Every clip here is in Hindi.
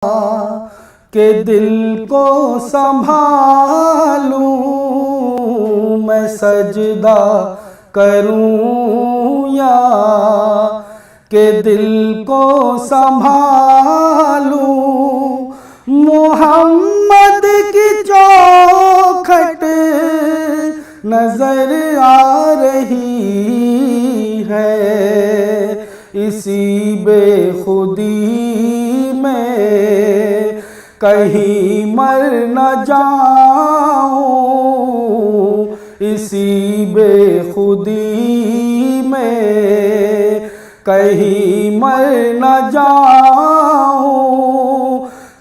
के दिल को संभालूं मैं सजदा करूं या के दिल को संभालूं। मोहम्मद की चौखट नजर आ रही है, इसी बेखुदी में कहीं मर न जाऊं, इसी बेखुदी में कहीं मर न जाऊं।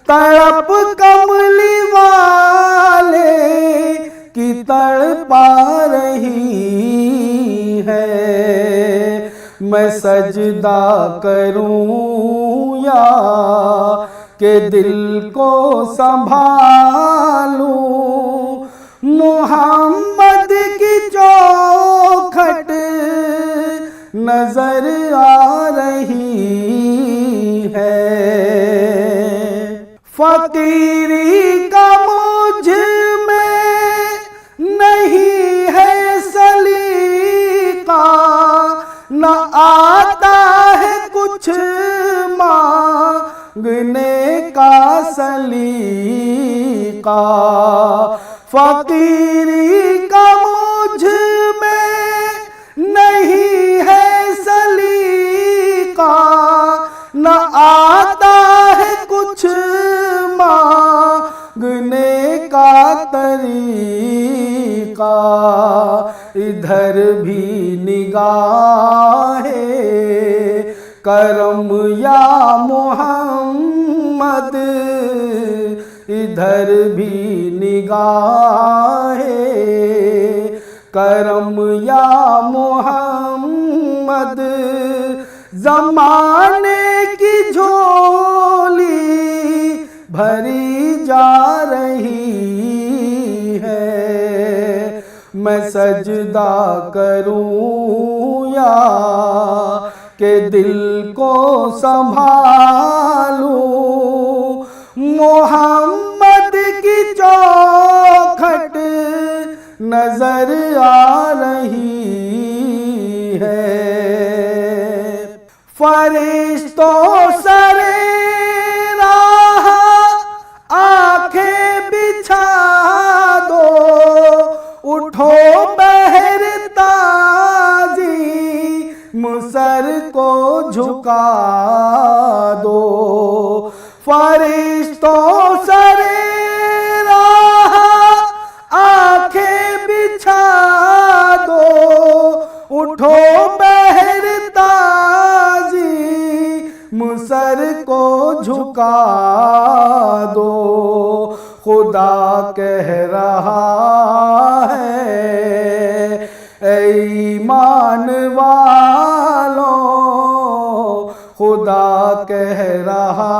तड़प कमली वाले की तड़पा रही है, मैं सजदा करूं या के दिल को संभालूं। मोहम्मद की चौखट नजर आ रही है, फकीरी का मुझ में नहीं है सलीका, न आता है कुछ मांगने का सलीका। फकीरी का मुझ में नहीं है सलीका, न आता है कुछ मांगने का तरीका। इधर भी निगाहे करम या मोहम्मद, इधर भी निगाहे करम या मोहम्मद। ज़माने की झोली भरी जा रही है, मैं सजदा करूं या के दिल को संभालूं। मोहम्मद की चौखट नजर आ रही है, फरिश्तों सरे राह आंखें बिछा दो, उठो बहर ताजी मुसर को झुका दो। फरिश्तों सरे राह आंखें बिछा दो, उठो बहर ताजी मुसर को झुका दो। खुदा कह रहा है ऐ ईमान वालों, खुदा कह रहा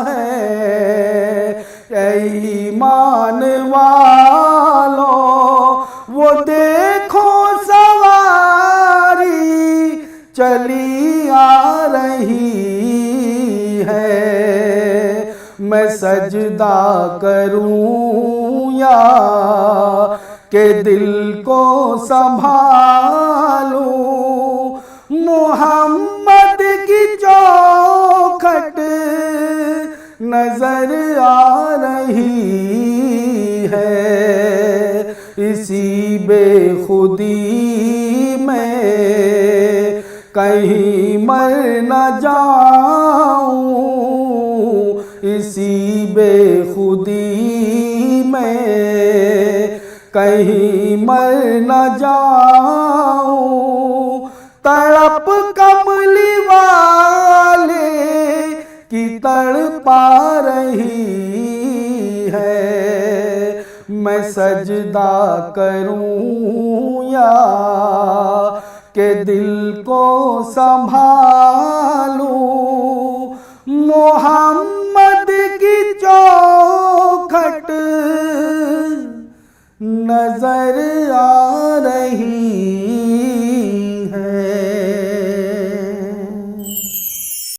है ऐ ईमान वालों, वो देखो सवारी चली आ रही है, मैं सजदा करूं या के दिल को संभालूं। मोहम्मद की चौखट नजर आ रही है, इसी बेखुदी में कहीं मर न जाऊं, इसी बेखुदी में कहीं मर न जाऊं। तड़प कमली वाले की तड़पा रही है, मैं सजदा करूं या के दिल को संभालूं।